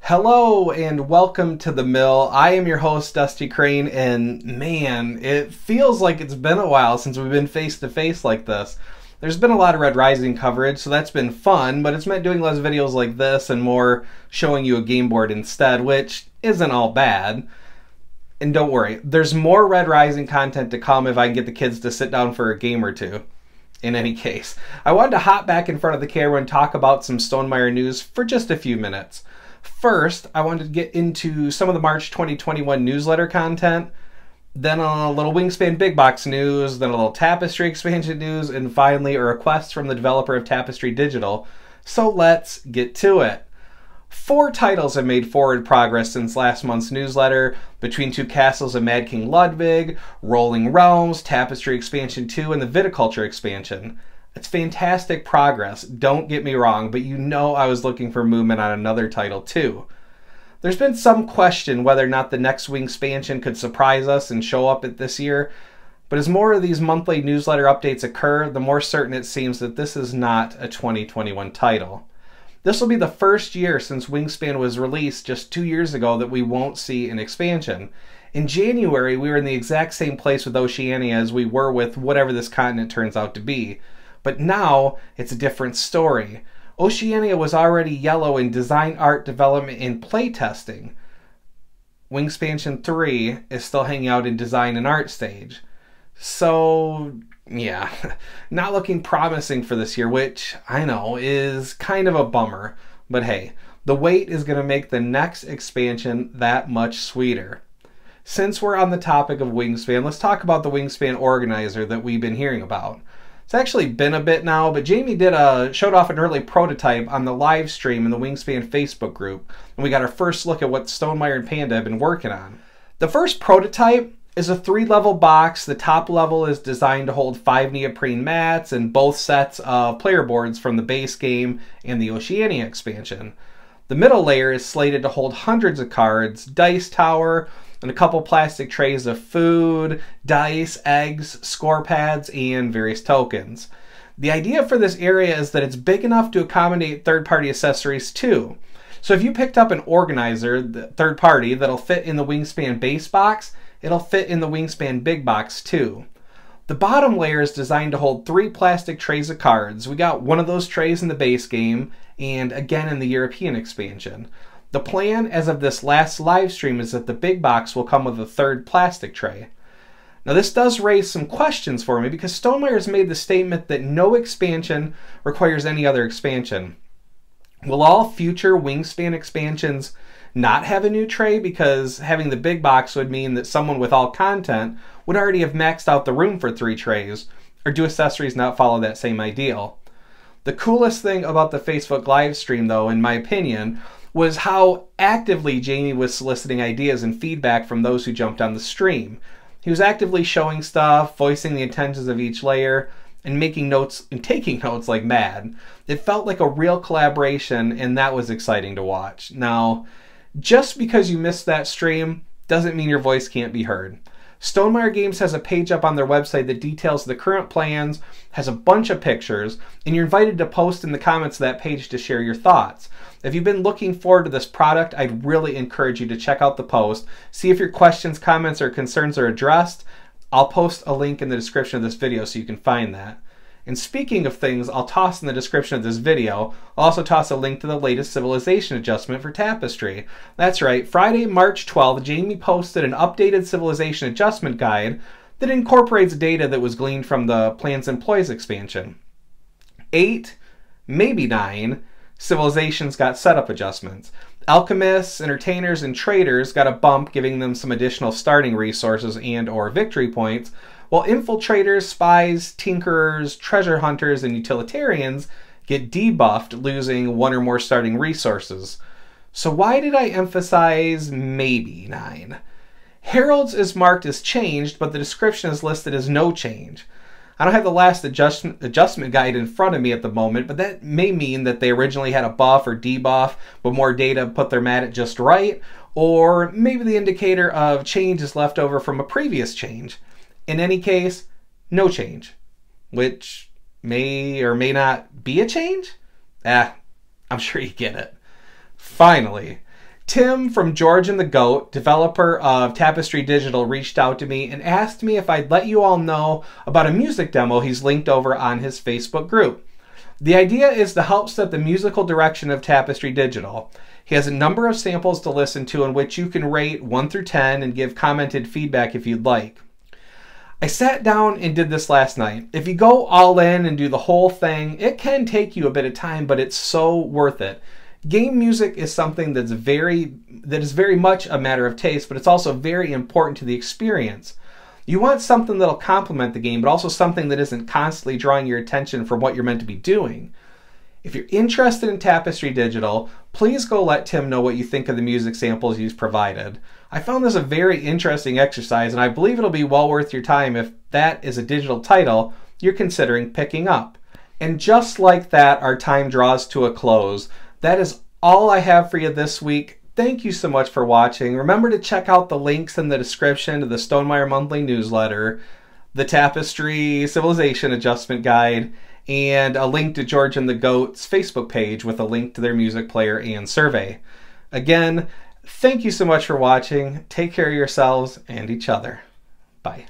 Hello and welcome to the mill. I am your host, Dusty Crane, and man, it feels like it's been a while since we've been face to face like this. There's been a lot of Red Rising coverage, so that's been fun, but it's meant doing less videos like this and more showing you a game board instead, which isn't all bad. And don't worry, there's more Red Rising content to come if I can get the kids to sit down for a game or two. In any case, I wanted to hop back in front of the camera and talk about some Stonemaier news for just a few minutes. First, I wanted to get into some of the March 2021 newsletter content, then a little Wingspan Big Box news, then a little Tapestry expansion news, and finally a request from the developer of Tapestry Digital. So let's get to it. 4 titles have made forward progress since last month's newsletter: Between Two Castles of Mad King Ludwig, Rolling Realms, Tapestry Expansion 2, and the Viticulture expansion. It's fantastic progress, don't get me wrong, but you know I was looking for movement on another title too. There's been some question whether or not the next Wingspansion could surprise us and show up at this year, but as more of these monthly newsletter updates occur, the more certain it seems that this is not a 2021 title. This will be the first year since Wingspan was released just 2 years ago that we won't see an expansion. In January, we were in the exact same place with Oceania as we were with whatever this continent turns out to be. But now, it's a different story. Oceania was already yellow in design, art, development, and playtesting. Wingspansion 3 is still hanging out in design and art stage. So, yeah, not looking promising for this year, which, I know, is kind of a bummer. But hey, the wait is going to make the next expansion that much sweeter. Since we're on the topic of Wingspan, let's talk about the Wingspan Organizer that we've been hearing about. It's actually been a bit now, but Jamie showed off an early prototype on the live stream in the Wingspan Facebook group, and we got our first look at what Stonemaier and Panda have been working on. The first prototype is a 3-level box. The top level is designed to hold 5 neoprene mats and both sets of player boards from the base game and the Oceania expansion. The middle layer is slated to hold hundreds of cards, dice tower, and a couple plastic trays of food, dice, eggs, score pads, and various tokens. The idea for this area is that it's big enough to accommodate third-party accessories too. So if you picked up an organizer, the third party, that'll fit in the Wingspan base box, it'll fit in the Wingspan Big Box too. The bottom layer is designed to hold 3 plastic trays of cards. We got one of those trays in the base game, and again in the European expansion. The plan as of this last live stream is that the big box will come with a 3rd plastic tray. Now this does raise some questions for me because Stonemaier has made the statement that no expansion requires any other expansion. Will all future Wingspan expansions not have a new tray, because having the big box would mean that someone with all content would already have maxed out the room for 3 trays, or do accessories not follow that same ideal? The coolest thing about the Facebook live stream, though, in my opinion, was how actively Jamie was soliciting ideas and feedback from those who jumped on the stream. He was actively showing stuff, voicing the intentions of each layer, and making notes and taking notes like mad. It felt like a real collaboration, and that was exciting to watch. Now, just because you missed that stream doesn't mean your voice can't be heard. Stonemaier Games has a page up on their website that details the current plans, has a bunch of pictures, and you're invited to post in the comments of that page to share your thoughts. If you've been looking forward to this product, I'd really encourage you to check out the post, see if your questions, comments, or concerns are addressed. I'll post a link in the description of this video so you can find that. And speaking of things I'll toss in the description of this video, I'll also toss a link to the latest Civilization adjustment for Tapestry. That's right, Friday, March 12th, Jamie posted an updated Civilization adjustment guide that incorporates data that was gleaned from the Plans Employees expansion. 8, maybe 9, civilizations got setup adjustments. Alchemists, entertainers, and traders got a bump, giving them some additional starting resources and/or victory points, while infiltrators, spies, tinkerers, treasure hunters, and utilitarians get debuffed, losing 1 or more starting resources. So why did I emphasize maybe 9? Heralds is marked as changed, but the description is listed as no change. I don't have the last adjustment guide in front of me at the moment, but that may mean that they originally had a buff or debuff, but more data put their mat at just right, or maybe the indicator of change is left over from a previous change. In any case, no change, which may or may not be a change? I'm sure you get it. Finally, Tim from George and the Goat, developer of Tapestry Digital, reached out to me and asked me if I'd let you all know about a music demo he's linked over on his Facebook group. The idea is to help set the musical direction of Tapestry Digital. He has a number of samples to listen to in which you can rate 1 through 10 and give commented feedback if you'd like. I sat down and did this last night. If you go all in and do the whole thing, it can take you a bit of time, but it's so worth it. Game music is something that is very much a matter of taste, but it's also very important to the experience. You want something that'll complement the game, but also something that isn't constantly drawing your attention from what you're meant to be doing. If you're interested in Tapestry Digital, please go let Tim know what you think of the music samples he's provided. I found this a very interesting exercise, and I believe it'll be well worth your time if that is a digital title you're considering picking up. And just like that, our time draws to a close. That is all I have for you this week. Thank you so much for watching. Remember to check out the links in the description to the Stonemaier Monthly Newsletter, the Tapestry Civilization Adjustment Guide, and a link to George and the Goat's Facebook page with a link to their music player and survey. Again, thank you so much for watching. Take care of yourselves and each other. Bye.